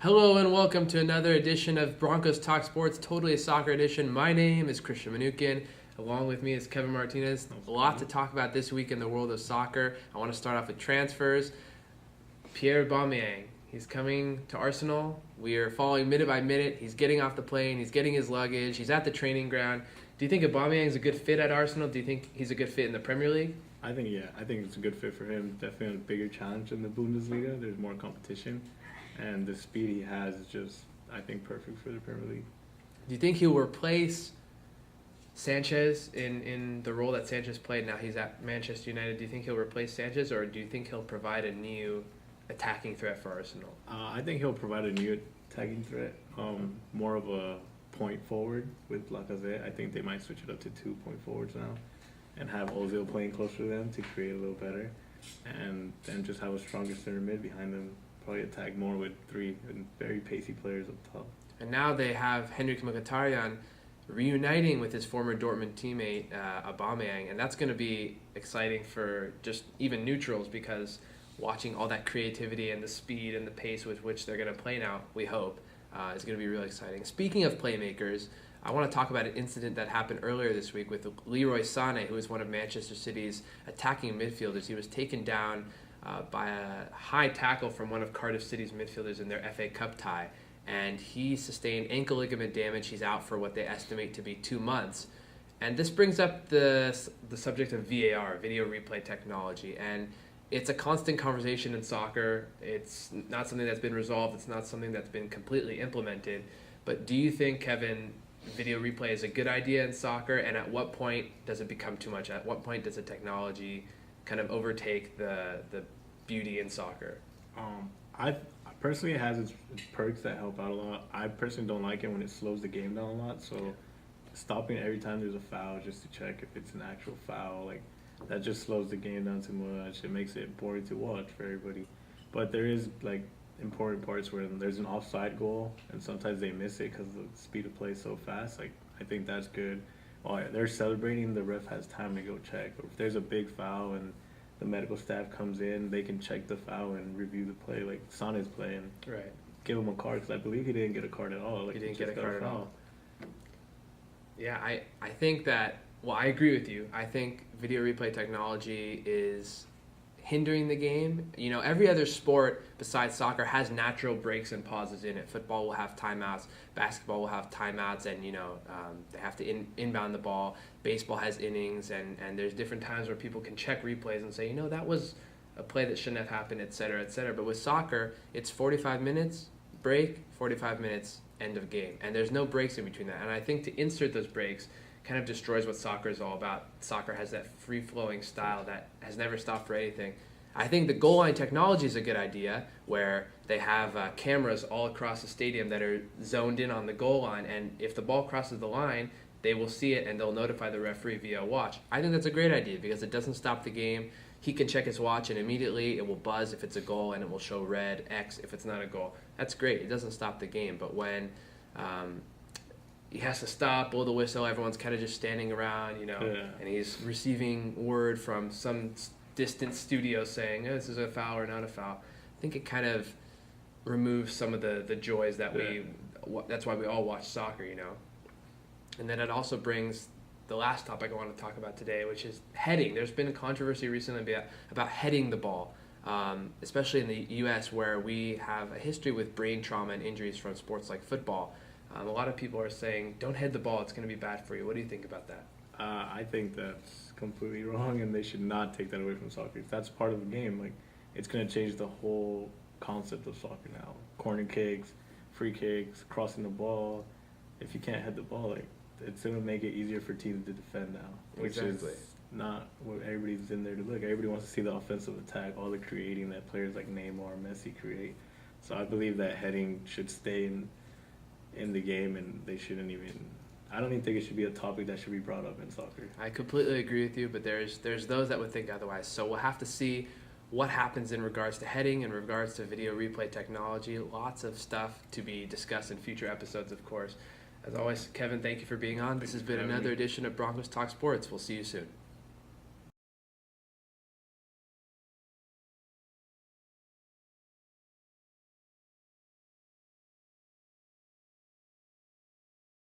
Hello and welcome to another edition of Broncos Talk Sports, totally a soccer edition. My name is Christian Manukin. Along with me is Kevin Martinez. A lot to talk about this week in the world of soccer. I want to start off with transfers. Pierre Aubameyang, he's coming to Arsenal. We are following minute by minute. He's getting off the plane. He's getting his luggage. He's at the training ground. Do you think Aubameyang is a good fit at Arsenal? Do you think he's a good fit in the Premier League? I think it's a good fit for him. Definitely a bigger challenge in the Bundesliga. There's more competition, and the speed he has is just, I think, perfect for the Premier League. Do you think he'll replace Sanchez in the role that Sanchez played? Now he's at Manchester United. Do you think he'll replace Sanchez, or do you think he'll provide a new attacking threat for Arsenal? I think he'll provide a new attacking threat, more of a point forward with Lacazette. I think they might switch it up to 2 point forwards now and have Ozil playing closer to them to create a little better, and then just have a stronger center mid behind them. Probably attack more with three and very pacey players up top. And now they have Henrik Mkhitaryan reuniting with his former Dortmund teammate Aubameyang, and that's going to be exciting for just even neutrals, because watching all that creativity and the speed and the pace with which they're going to play now, we hope, is going to be really exciting. Speaking of playmakers, I want to talk about an incident that happened earlier this week with Leroy Sane, who is one of Manchester City's attacking midfielders. He was taken down by a high tackle from one of Cardiff City's midfielders in their FA Cup tie, and he sustained ankle ligament damage. He's out for what they estimate to be 2 months. And this brings up the subject of VAR, video replay technology, and it's a constant conversation in soccer. It's not something that's been resolved. It's not something that's been completely implemented. But do you think, Kevin, video replay is a good idea in soccer, and at what point does it become too much? At what point does the technology kind of overtake the beauty in soccer? I personally, it has its perks that help out a lot. I personally don't like it when it slows the game down a lot. So stopping every time there's a foul just to check if it's an actual foul, like, that just slows the game down too much. It makes it boring to watch for everybody. But there is like important parts where there's an offside goal and sometimes they miss it because the speed of play is so fast. Like, I think that's good. Oh, they're celebrating, the ref has time to go check. Or if there's a big foul and the medical staff comes in, they can check the foul and review the play, like Sane's play, and Right. give him a card, because I believe he didn't get a card at all. Like, He didn't just get a got card at foul. all. Yeah, I think that, well, I agree with you. I think video replay technology is hindering the game. You know, every other sport besides soccer has natural breaks and pauses in it. Football will have timeouts. Basketball will have timeouts, and, they have to inbound the ball. Baseball has innings, and there's different times where people can check replays and say, that was a play that shouldn't have happened, et cetera, et cetera. But with soccer, it's 45 minutes, break, 45 minutes, end of game. And there's no breaks in between that. And I think to insert those breaks kind of destroys what soccer is all about. Soccer has that free-flowing style that has never stopped for anything. I think the goal line technology is a good idea, where they have cameras all across the stadium that are zoned in on the goal line, and if the ball crosses the line, they will see it and they'll notify the referee via watch. I think that's a great idea because it doesn't stop the game. He can check his watch and immediately it will buzz if it's a goal and it will show red, X if it's not a goal. That's great. It doesn't stop the game. But when he has to stop, blow the whistle, everyone's kind of just standing around, and he's receiving word from some distant studio saying, this is a foul or not a foul. I think it kind of removes some of the joys that that's why we all watch soccer, And then it also brings the last topic I want to talk about today, which is heading. There's been a controversy recently about heading the ball, especially in the U.S., where we have a history with brain trauma and injuries from sports like football. A lot of people are saying, don't head the ball, it's going to be bad for you. What do you think about that? I think that's completely wrong, and they should not take that away from soccer. That's part of the game. Like, it's going to change the whole concept of soccer now. Corner kicks, free kicks, crossing the ball. If you can't head the ball, like, it's going to make it easier for teams to defend now, which is not what everybody's in there to look. Everybody wants to see the offensive attack, all the creating that players like Neymar and Messi create. So I believe that heading should stay in the game, and they shouldn't even. I don't even think it should be a topic that should be brought up in soccer. I completely agree with you, but there's those that would think otherwise. So we'll have to see what happens in regards to heading, in regards to video replay technology. Lots of stuff to be discussed in future episodes, of course. As always, Kevin, thank you for being on. This has been another edition of Broncos Talk Sports. We'll see you soon.